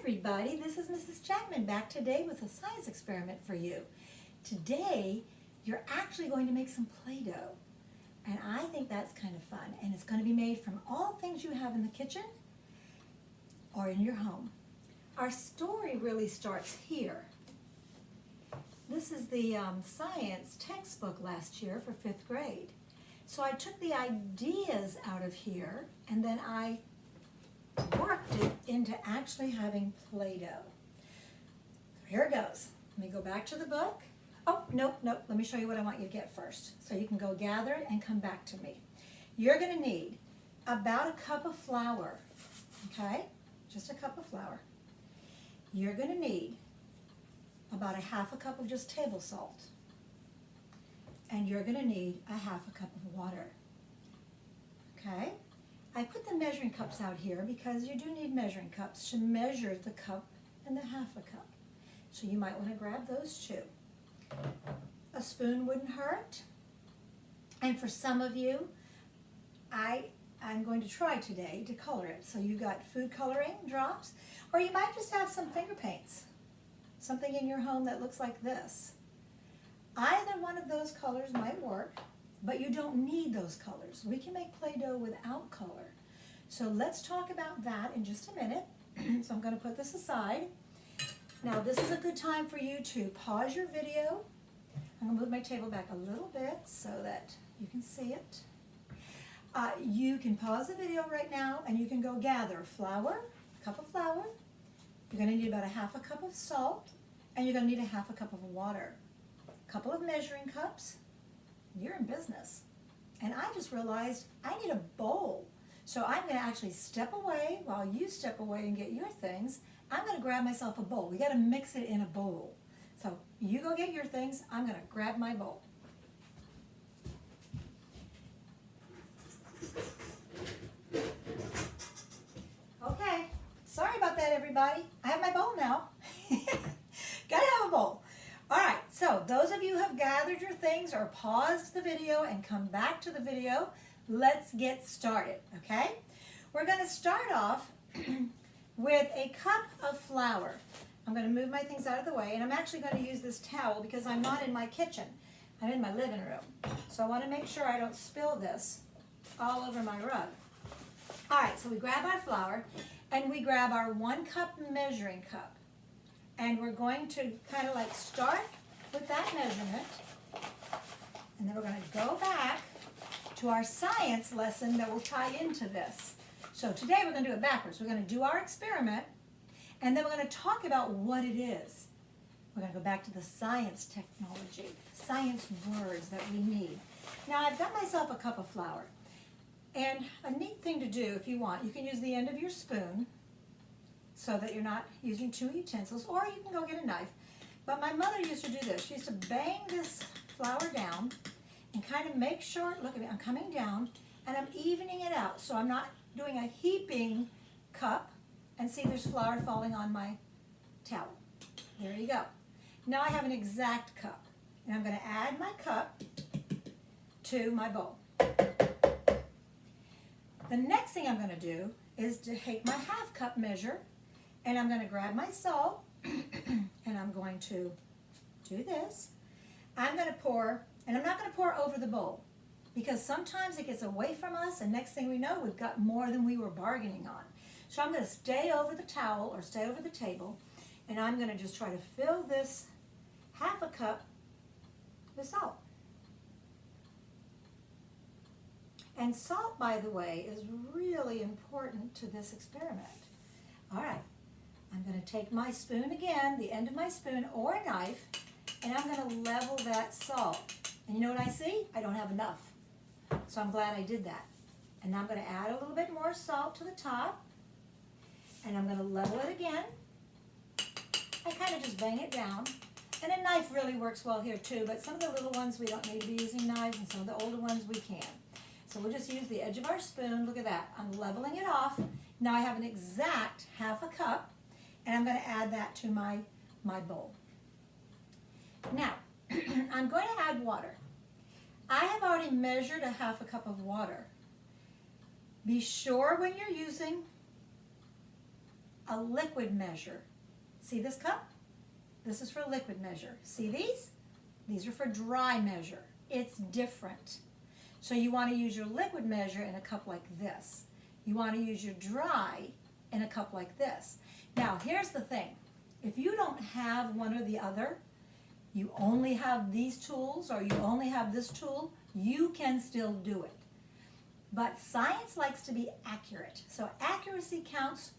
everybody, this is Mrs. Chapman back today with a science experiment for you. Today, you're actually going to make some Play-Doh, and I think that's kind of fun, and it's going to be made from all things you have in the kitchen or in your home. Our story really starts here. This is the science textbook last year for 5th grade. So I took the ideas out of here, and then I worked it into actually having Play-Doh. So here it goes. Let me go back to the book. Oh, nope. Let me show you what I want you to get first. So you can go gather it and come back to me. You're going to need about a cup of flour, okay? Just a cup of flour. You're going to need about a ½ cup of just table salt. And you're going to need a ½ cup of water, okay? I put the measuring cups out here because you do need measuring cups to measure the cup and the ½ cup. So you might want to grab those too. A spoon wouldn't hurt. And for some of you, I'm going to try today to color it. So you got food coloring drops, or you might just have some finger paints. Something in your home that looks like this. Either one of those colors might work, but you don't need those colors. We can make Play-Doh without color. So let's talk about that in just a minute. So I'm going to put this aside. Now this is a good time for you to pause your video. I'm going to move my table back a little bit so that you can see it. You can pause the video right now and you can go gather flour, a cup of flour. You're going to need about a ½ cup of salt, and you're going to need a ½ cup of water. A couple of measuring cups. You're in business. And I just realized I need a bowl. So I'm going to actually step away while you step away and get your things. I'm going to grab myself a bowl. We got to mix it in a bowl. So you go get your things. I'm going to grab my bowl. Okay. Sorry about that, everybody. I have my bowl now. Gotta have a bowl. All right, so those of you who have gathered your things or paused the video and come back to the video, let's get started, okay? We're going to start off with a cup of flour. I'm going to move my things out of the way, and I'm actually going to use this towel because I'm not in my kitchen. I'm in my living room. So I want to make sure I don't spill this all over my rug. All right, so we grab our flour, and we grab our 1 cup measuring cup. And we're going to kind of like start with that measurement. And then we're going to go back to our science lesson that will tie into this. So today we're going to do it backwards. We're going to do our experiment, and then we're going to talk about what it is. We're going to go back to the science technology, science words that we need. Now I've got myself a cup of flour. And a neat thing to do if you want, you can use the end of your spoon so that you're not using 2 utensils, or you can go get a knife. But my mother used to do this. She used to bang this flour down and kind of make sure, look at me, I'm coming down and I'm evening it out. So I'm not doing a heaping cup, and see there's flour falling on my towel. There you go. Now I have an exact cup, and I'm going to add my cup to my bowl. The next thing I'm going to do is to take my ½ cup measure, and I'm going to grab my salt, and I'm going to do this. I'm going to pour, and I'm not going to pour over the bowl, because sometimes it gets away from us, and next thing we know, we've got more than we were bargaining on. So I'm going to stay over the towel, or stay over the table, and I'm going to just try to fill this ½ cup with salt. And salt, by the way, is really important to this experiment. All right, I'm going to take my spoon again, the end of my spoon or a knife, and I'm going to level that salt. And you know what I see? I don't have enough. So I'm glad I did that. And now I'm going to add a little bit more salt to the top, and I'm going to level it again. I kind of just bang it down. And a knife really works well here too, but some of the little ones we don't need to be using knives, and some of the older ones we can. So we'll just use the edge of our spoon. Look at that. I'm leveling it off. Now I have an exact ½ cup, and I'm going to add that to my bowl. Now, I'm going to add water. I have already measured a ½ cup of water. Be sure when you're using a liquid measure. See this cup? This is for liquid measure. See these? These are for dry measure. It's different. So you want to use your liquid measure in a cup like this. You want to use your dry in a cup like this. Now, here's the thing. If you don't have one or the other, you only have these tools or you only have this tool, you can still do it. But science likes to be accurate. So accuracy counts.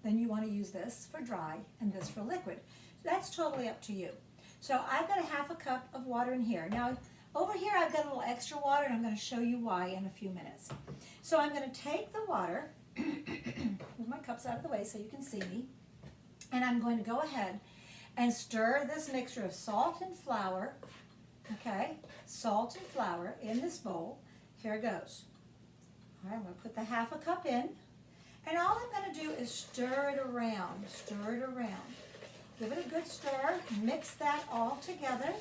Then you want to use this for dry and this for liquid. That's totally up to you. So I've got a half a cup of water in here. Now, over here I've got a little extra water, and I'm going to show you why in a few minutes. So I'm going to take the water, move my cups out of the way so you can see me, and I'm going to go ahead and stir this mixture of salt and flour, okay, salt and flour in this bowl. Here it goes. All right, I'm going to put the half a cup in, and all I'm going to do is stir it around, stir it around. Give it a good stir, mix that all together.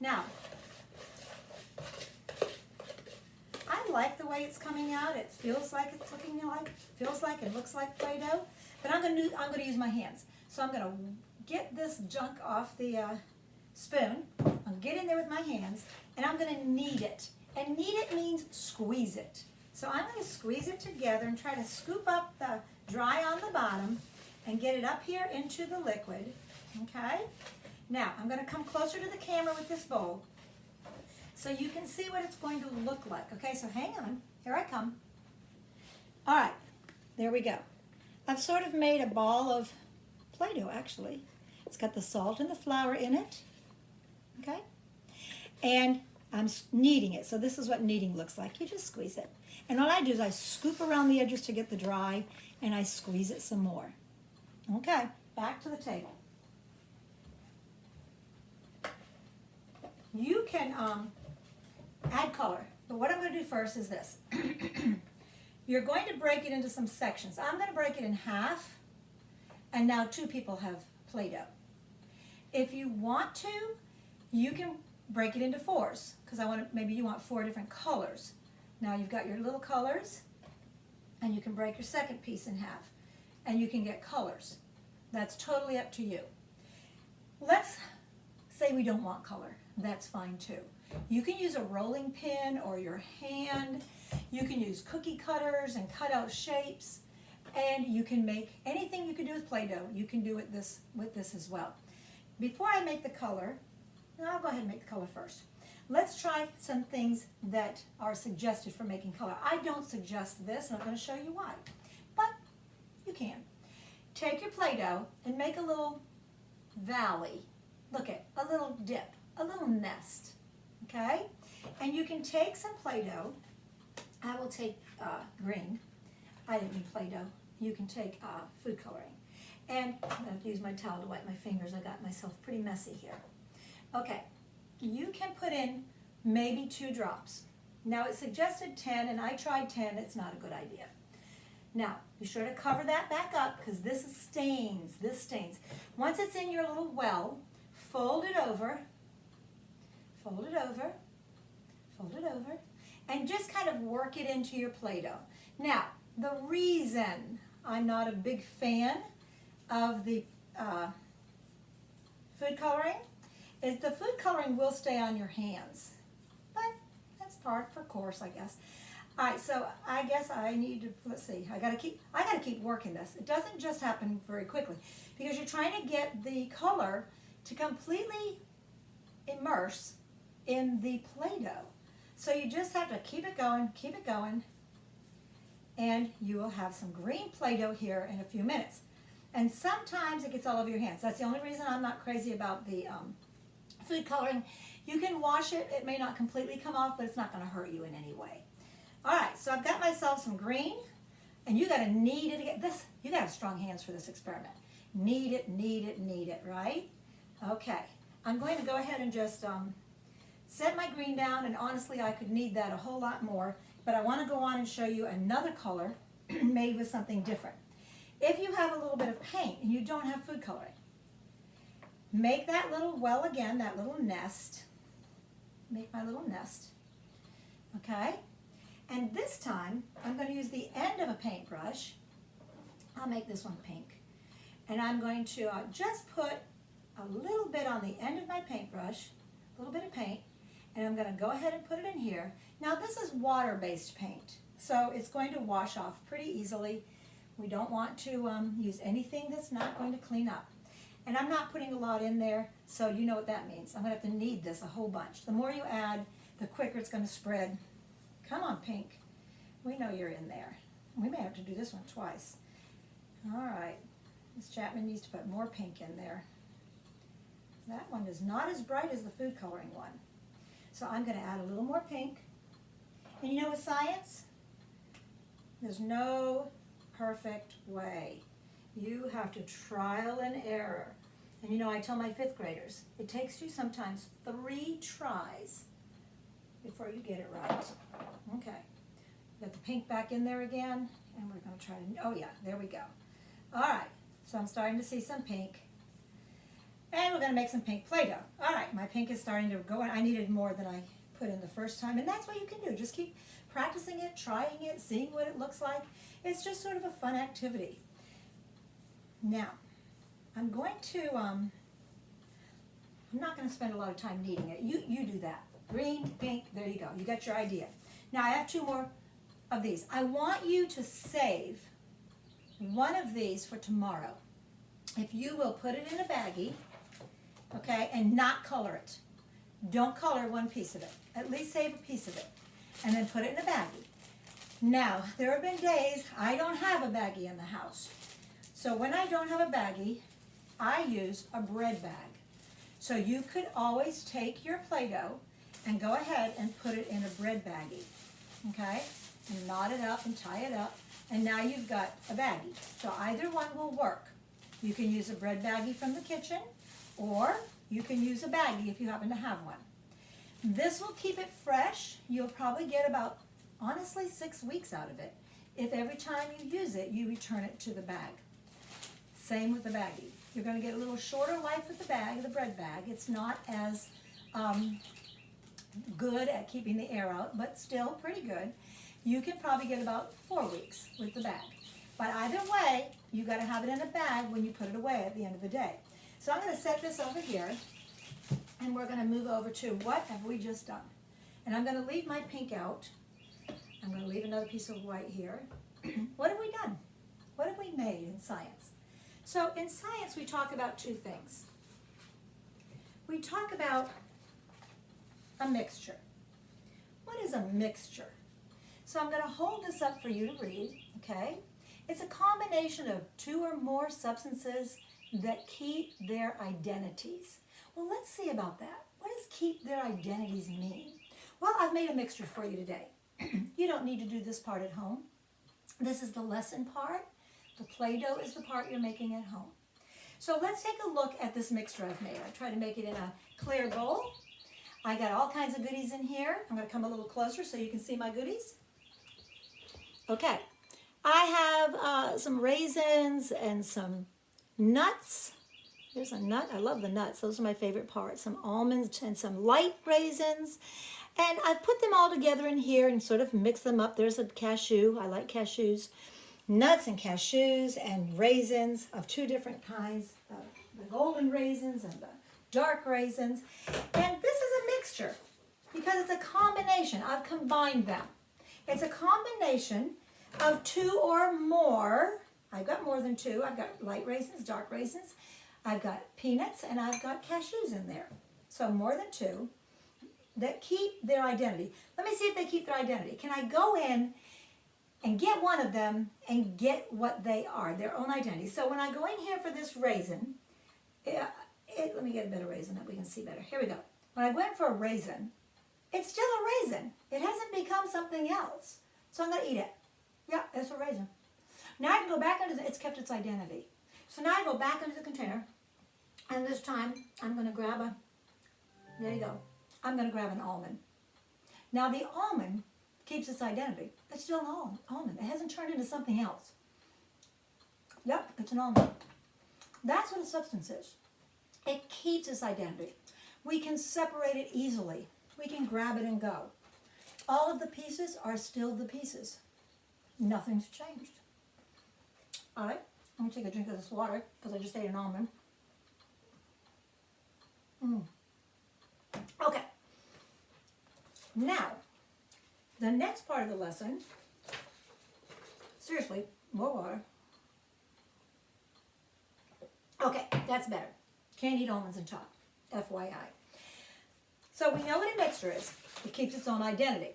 Now, I like the way it's coming out. It feels like it's looking like, it looks like Play-Doh, but I'm going to use my hands. So I'm going to get this junk off the spoon. I'll get in there with my hands, and I'm going to knead it. And knead it means squeeze it. So I'm going to squeeze it together and try to scoop up the dry on the bottom and get it up here into the liquid, okay? Now, I'm going to come closer to the camera with this bowl so you can see what it's going to look like. Okay, so hang on. Here I come. All right, there we go. I've sort of made a ball of Play-Doh, actually. It's got the salt and the flour in it, okay? And I'm kneading it. So this is what kneading looks like. You just squeeze it. And all I do is I scoop around the edges to get the dry, and I squeeze it some more. Okay, back to the table. You can add color, but what I'm going to do first is this. You're going to break it into some sections. I'm going to break it in half, and now 2 people have Play-Doh. If you want to, you can break it into 4s, because maybe you want 4 different colors. Now you've got your little colors, and you can break your second piece in half, and you can get colors. That's totally up to you. Let's say we don't want color. That's fine too. You can use a rolling pin or your hand. You can use cookie cutters and cut out shapes, and you can make anything you can do with Play-Doh. You can do it with this as well. Before I make the color, I'll go ahead and make the color first. Let's try some things that are suggested for making color. I don't suggest this, and I'm going to show you why, but you can. Take your Play-Doh and make a little valley. Look at a little dip, a little nest, okay? And you can take some Play-Doh. I will take green. I didn't mean Play-Doh. You can take food coloring. And I'm going to have to use my towel to wipe my fingers. I got myself pretty messy here. Okay, you can put in maybe 2 drops. Now it suggested 10, and I tried 10. It's not a good idea. Now, be sure to cover that back up, because this stains. This stains. Once it's in your little well, fold it over, fold it over, fold it over, and just kind of work it into your Play-Doh. Now, the reason I'm not a big fan of the food coloring is the food coloring will stay on your hands. But that's par for course, I guess. All right, so I guess I need to, let's see, I gotta keep working this. It doesn't just happen very quickly, because you're trying to get the color to completely immerse in the Play-Doh. So you just have to keep it going, and you will have some green Play-Doh here in a few minutes. And sometimes it gets all over your hands. That's the only reason I'm not crazy about the food coloring. You can wash it. It may not completely come off, but it's not going to hurt you in any way. All right, so I've got myself some green, and you got to knead it again. You got to have strong hands for this experiment. Knead it, knead it, knead it, right? Okay, I'm going to go ahead and just set my green down, and honestly, I could knead that a whole lot more, but I want to go on and show you another color made with something different. If you have a little bit of paint and you don't have food coloring, make that little well again, that little nest. Make my little nest, okay? And this time, I'm going to use the end of a paintbrush, I'll make this one pink. And I'm going to just put a little bit on the end of my paintbrush, a little bit of paint, and I'm going to go ahead and put it in here. Now this is water-based paint, so it's going to wash off pretty easily. We don't want to use anything that's not going to clean up. And I'm not putting a lot in there, so you know what that means. I'm going to have to knead this a whole bunch. The more you add, the quicker it's going to spread. Come on, pink. We know you're in there. We may have to do this one twice. All right. Ms. Chapman needs to put more pink in there. That one is not as bright as the food coloring one. So I'm going to add a little more pink. And you know, with science, there's no perfect way. You have to trial and error. And you know, I tell my 5th graders, it takes you sometimes 3 tries before you get it right. Okay. Got the pink back in there again, and we're going to try to, oh yeah, there we go. All right, so I'm starting to see some pink. And we're going to make some pink Play-Doh. All right, my pink is starting to go in. I needed more than I put in the first time, and that's what you can do. Just keep practicing it, trying it, seeing what it looks like. It's just sort of a fun activity. Now, I'm going to, I'm not going to spend a lot of time kneading it. You do that. Green, pink, there you go. You got your idea. Now I have 2 more of these. I want you to save one of these for tomorrow. If you will put it in a baggie, okay, and not color it. Don't color one piece of it. At least save a piece of it. And then put it in a baggie. Now, there have been days I don't have a baggie in the house. So when I don't have a baggie, I use a bread bag. So you could always take your Play-Doh and go ahead and put it in a bread baggie, okay? And knot it up and tie it up, and now you've got a baggie. So either one will work. You can use a bread baggie from the kitchen, or you can use a baggie if you happen to have one. This will keep it fresh. You'll probably get about, honestly, 6 weeks out of it. If every time you use it, you return it to the bag. Same with the baggie. You're going to get a little shorter life with the bag, the bread bag. It's not as good at keeping the air out, but still pretty good. You can probably get about 4 weeks with the bag. But either way, you got to have it in a bag when you put it away at the end of the day. So I'm going to set this over here, and we're going to move over to what have we just done. And I'm going to leave my pink out. I'm going to leave another piece of white here. What have we done? What have we made in science? So in science, we talk about 2 things. We talk about a mixture. What is a mixture? So I'm going to hold this up for you to read, okay? It's a combination of 2 or more substances that keep their identities. Well, let's see about that. What does keep their identities mean? Well, I've made a mixture for you today. You don't need to do this part at home. This is the lesson part. The Play-Doh is the part you're making at home. So let's take a look at this mixture I've made. I tried to make it in a clear bowl. I got all kinds of goodies in here. I'm going to come a little closer so you can see my goodies. Okay. I have some raisins and some nuts. There's a nut. I love the nuts. Those are my favorite parts. Some almonds and some light raisins. And I've put them all together in here and sort of mix them up. There's a cashew. I like cashews. Nuts and cashews and raisins of 2 different kinds. The golden raisins and the dark raisins. And this is a mixture because it's a combination. I've combined them. It's a combination of 2 or more. I've got more than 2. I've got light raisins, dark raisins. I've got peanuts, and I've got cashews in there. So more than 2 that keep their identity. Let me see if they keep their identity. Can I go in and get one of them and get what they are, their own identity? So when I go in here for this raisin, let me get a better raisin that we can see better. Here we go. When I go in for a raisin, it's still a raisin. It hasn't become something else. So I'm going to eat it. Yeah, it's a raisin. Now I can go back into it's kept its identity. So now I go back into the container, and this time I'm going to grab there you go. I'm going to grab an almond. Now the almond keeps its identity. It's still an almond. It hasn't turned into something else. Yep, it's an almond. That's what a substance is. It keeps its identity. We can separate it easily. We can grab it and go. All of the pieces are still the pieces. Nothing's changed. All right, I'm gonna take a drink of this water because I just ate an almond. Okay. Now, the next part of the lesson, seriously, more water. Okay, that's better. Can't eat almonds and chalk, FYI. So we know what a mixture is. It keeps its own identity.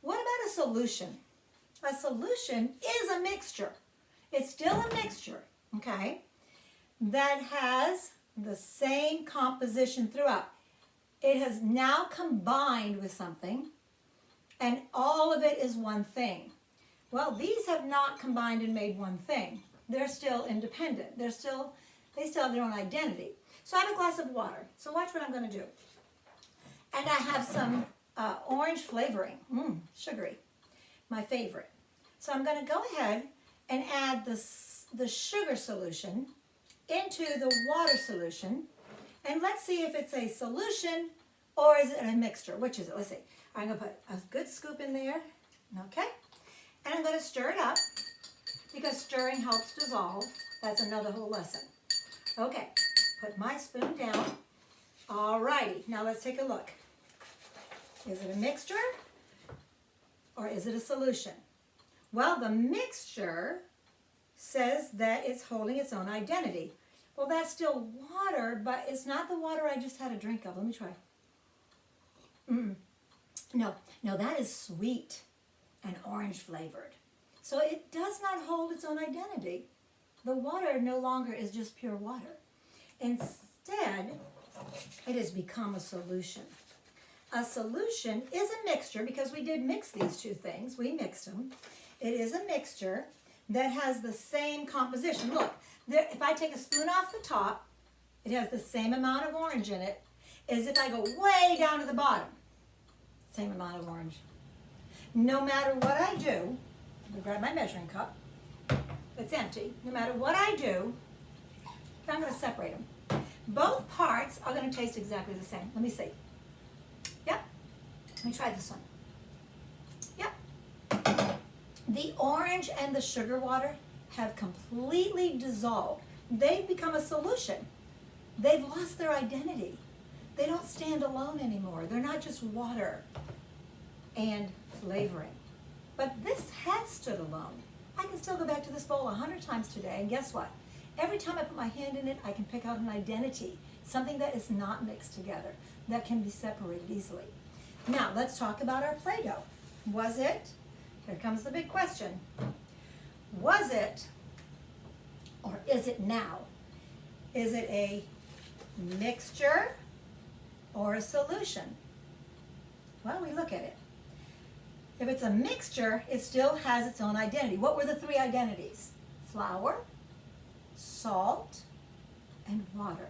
What about a solution? A solution is a mixture. It's still a mixture, okay, that has the same composition throughout. It has now combined with something, and all of it is one thing. Well, these have not combined and made one thing. They're still independent. They still have their own identity. So I have a glass of water. So watch what I'm going to do. And I have some orange flavoring, sugary, my favorite. So I'm going to go ahead and add the sugar solution into the water solution. And let's see if it's a solution or is it a mixture. Which is it? Let's see. I'm going to put a good scoop in there. Okay. And I'm going to stir it up because stirring helps dissolve. That's another whole lesson. Okay. Put my spoon down. All righty. Now let's take a look. Is it a mixture or is it a solution? Well, the mixture says that it's holding its own identity. Well, that's still water, but it's not the water I just had a drink of. Let me try. No, that is sweet and orange flavored. So it does not hold its own identity. The water no longer is just pure water. Instead, it has become a solution. A solution is a mixture because we did mix these two things. We mixed them. It is a mixture that has the same composition. Look, there, if I take a spoon off the top, it has the same amount of orange in it as if I go way down to the bottom. Same amount of orange. No matter what I do, I'm going to grab my measuring cup. It's empty. No matter what I do, I'm going to separate them. Both parts are going to taste exactly the same. Let me see. Yep. Let me try this one. Yep. The orange and the sugar water have completely dissolved. They've become a solution. They've lost their identity. They don't stand alone anymore. They're not just water and flavoring. But this has stood alone. I can still go back to this bowl 100 times today, and guess what? Every time I put my hand in it, I can pick out an identity, something that is not mixed together, that can be separated easily. Now, let's talk about our Play-Doh. Was it, here comes the big question, was it, or is it now? Is it a mixture or a solution? Well, we look at it. If it's a mixture, it still has its own identity. What were the three identities? Flour, salt, and water.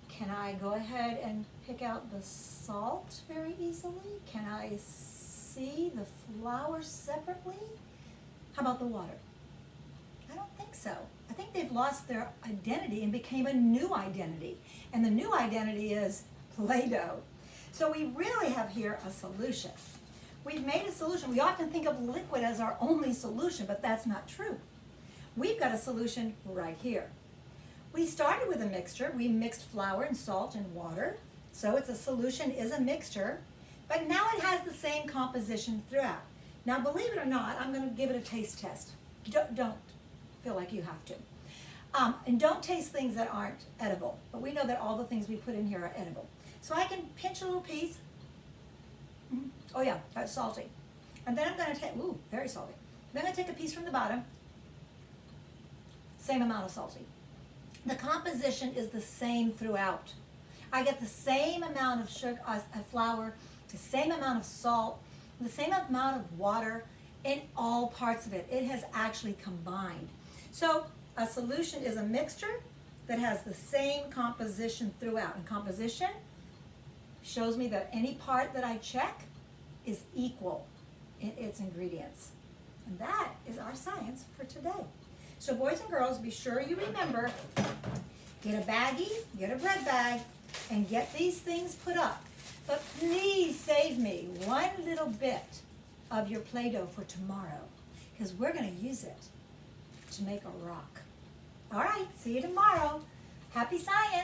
Can I go ahead and pick out the salt very easily? Can I see the flour separately? How about the water? I don't think so. I think they've lost their identity and became a new identity. And the new identity is Play-Doh. So we really have here a solution. We've made a solution. We often think of liquid as our only solution, but that's not true. We've got a solution right here. We started with a mixture. We mixed flour and salt and water. So it's a solution, is a mixture, but now it has the same composition throughout. Now, believe it or not, I'm going to give it a taste test. Don't feel like you have to. And don't taste things that aren't edible. But we know that all the things we put in here are edible. So I can pinch a little piece. Oh yeah, that's salty. And then I'm going to take, ooh, very salty. Then I'm going to take a piece from the bottom. Same amount of salty. The composition is the same throughout. I get the same amount of sugar, flour, the same amount of salt, the same amount of water in all parts of it. It has actually combined. So a solution is a mixture that has the same composition throughout. And composition shows me that any part that I check is equal in its ingredients. And that is our science for today. So boys and girls, be sure you remember, get a baggie, get a bread bag, and get these things put up. But please save me one little bit of your Play-Doh for tomorrow, because we're going to use it to make a rock. All right, see you tomorrow. Happy science!